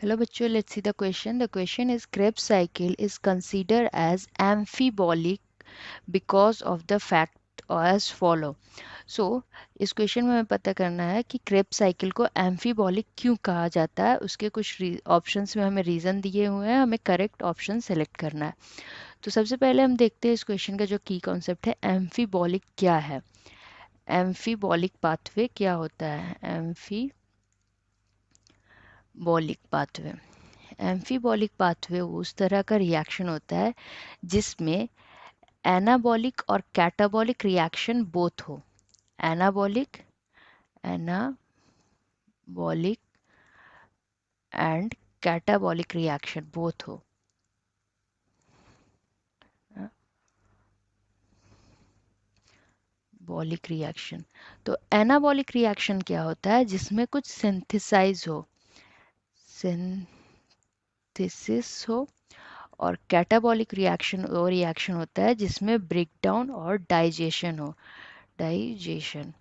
Hello bachcho, let's see the question. The question is Krebs cycle is considered as amphibolic because of the fact as follow. So इस question में हमें पता करना है कि Krebs cycle को amphibolic क्यों कहा जाता है। उसके कुछ ऑप्शंस में हमें रीज़न दिए हुए हैं, हमें करेक्ट ऑप्शन सेलेक्ट करना है। तो सबसे पहले हम देखते हैं इस क्वेश्चन का जो की कॉन्सेप्ट है, एम्फीबॉलिक क्या है। एम्फीबॉलिक पाथवे क्या होता है। एम्फीबॉलिक पाथवे, एम्फीबॉलिक पाथवे उस तरह का रिएक्शन होता है जिसमें एनाबॉलिक और कैटाबॉलिक रिएक्शन बोथ हो। Anabolic, anabolic and catabolic reaction both हो। बॉलिक रिएक्शन, तो एनाबॉलिक रिएक्शन क्या होता है जिसमें कुछ सिंथेसाइज हो, सिंथेसिस हो। और कैटाबॉलिक रिएक्शन वो रिएक्शन होता है जिसमें ब्रेकडाउन और डाइजेशन हो। डाइजेशन,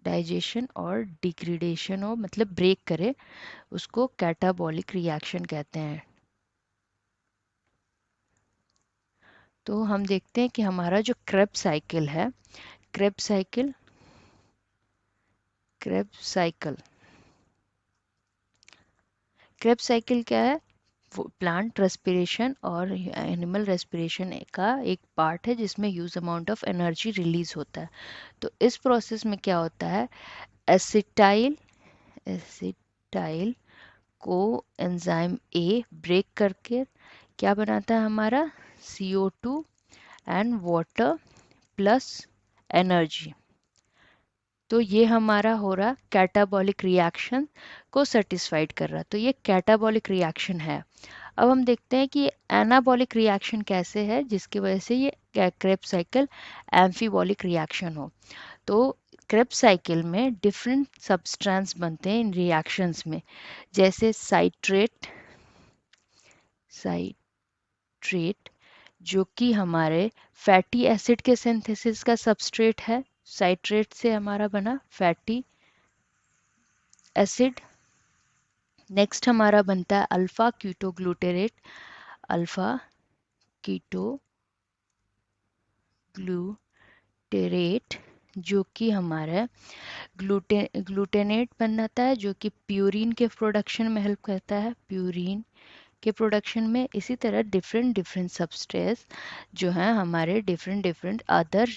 डाइजेशन और डिग्रेडेशन हो, मतलब ब्रेक करे, उसको कैटाबॉलिक रिएक्शन कहते हैं। तो हम देखते हैं कि हमारा जो क्रेब्स साइकिल है, Krebs cycle, Krebs cycle, Krebs cycle क्या है। प्लांट रेस्पिरेशन और एनिमल रेस्पिरेशन का एक पार्ट है जिसमें huge amount of energy release होता है। तो इस प्रोसेस में क्या होता है, acetyl, acetyl coenzyme A break करके क्या बनाता है हमारा, CO2 and water plus energy. तो ये हमारा हो रहा कैटाबॉलिक रिएक्शन को सेटिस्फाइड कर रहा, तो ये कैटाबॉलिक रिएक्शन है। अब हम देखते हैं कि एनाबॉलिक रिएक्शन कैसे है जिसकी वजह से ये क्रेब्स साइकिल एम्फीबॉलिक रिएक्शन हो। तो क्रेब्स साइकिल में डिफरेंट सब्सटेंस बनते हैं इन रिएक्शंस में, जैसे साइट्रेट, साइट्रेट जो कि हमारे फैटी एसिड के सिंथेसिस का सबस्ट्रेट है। साइट्रेट से हमारा बना फैटी एसिड। नेक्स्ट हमारा बनता है alpha ketoglutarate, alpha keto glutarate जो कि हमारा ग्लूटेनेट बनाता है, जो कि प्यूरिन के प्रोडक्शन में हेल्प करता है, प्यूरिन के प्रोडक्शन में। इसी तरह डिफरेंट डिफरेंट सबस्टेंस जो हैं हमारे डिफरेंट डिफरेंट अदर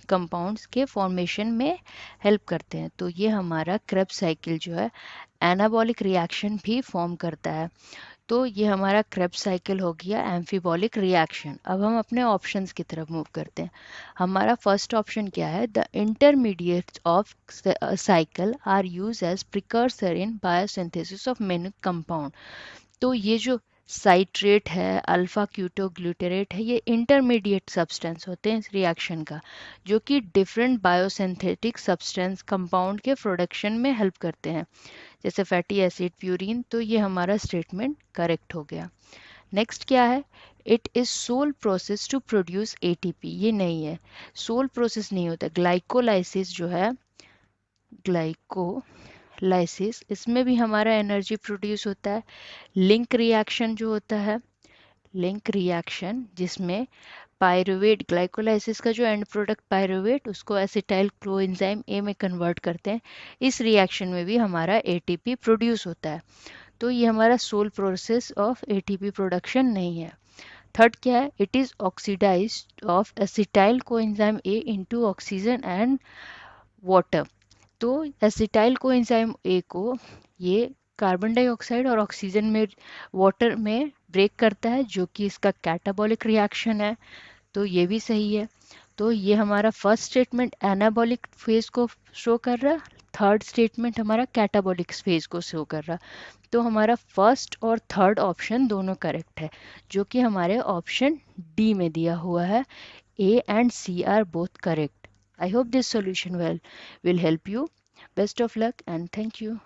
कंपाउंड्स के फॉर्मेशन में हेल्प करते हैं। तो ये हमारा क्रेब्स साइकिल जो है एनाबॉलिक रिएक्शन भी फॉर्म करता है। तो ये हमारा क्रेब्स साइकिल हो गया एम्फीबॉलिक रिएक्शन। अब हम अपने ऑप्शंस की तरफ मूव करते हैं। हमारा फर्स्ट ऑप्शन क्या है, the intermediates of cycle are use as precursor in biosynthesis of many compound. तो ये जो साइट्रेट है, अल्फा क्यूटोग्लूटेरेट है, ये इंटरमीडिएट सब्सटेंस होते हैं इस रिएक्शन का, जो कि डिफरेंट बायोसिंथेटिक सब्सटेंस कंपाउंड के प्रोडक्शन में हेल्प करते हैं, जैसे फैटी एसिड, प्यूरिन। तो ये हमारा स्टेटमेंट करेक्ट हो गया। नेक्स्ट क्या है, it is sole process to produce ATP। ये नहीं है, सोल प्रोसेस नहीं होता। ग्लाइकोलाइसिस जो है, ग्लाइकोलाइसिस, इसमें भी हमारा एनर्जी प्रोड्यूस होता है। लिंक रिएक्शन जो होता है, लिंक रिएक्शन जिसमें पायरुवेट, ग्लाइकोलाइसिस का जो एंड प्रोडक्ट पायरुवेट, उसको एसिटाइल कोएंजाइम ए में कन्वर्ट करते हैं, इस रिएक्शन में भी हमारा ATP प्रोड्यूस होता है। तो ये हमारा sole process of ATP production नहीं है। थर्ड क्या है, it is oxidized of acetyl coenzyme A into oxygen and water. तो एसिटाइल कोएंजाइम ए को ये कार्बन डाइऑक्साइड और ऑक्सीजन में, वाटर में ब्रेक करता है, जो कि इसका कैटाबॉलिक रिएक्शन है। तो ये भी सही है। तो ये हमारा फर्स्ट स्टेटमेंट एनाबॉलिक फेज को शो कर रहा, थर्ड स्टेटमेंट हमारा कैटाबॉलिक फेज को शो कर रहा। तो हमारा फर्स्ट और थर्ड ऑप्शन दोनों करेक्ट है, जो कि हमारे ऑप्शन डी में दिया हुआ है। A and C are both correct. I hope this solution will help you. Best of luck and thank you.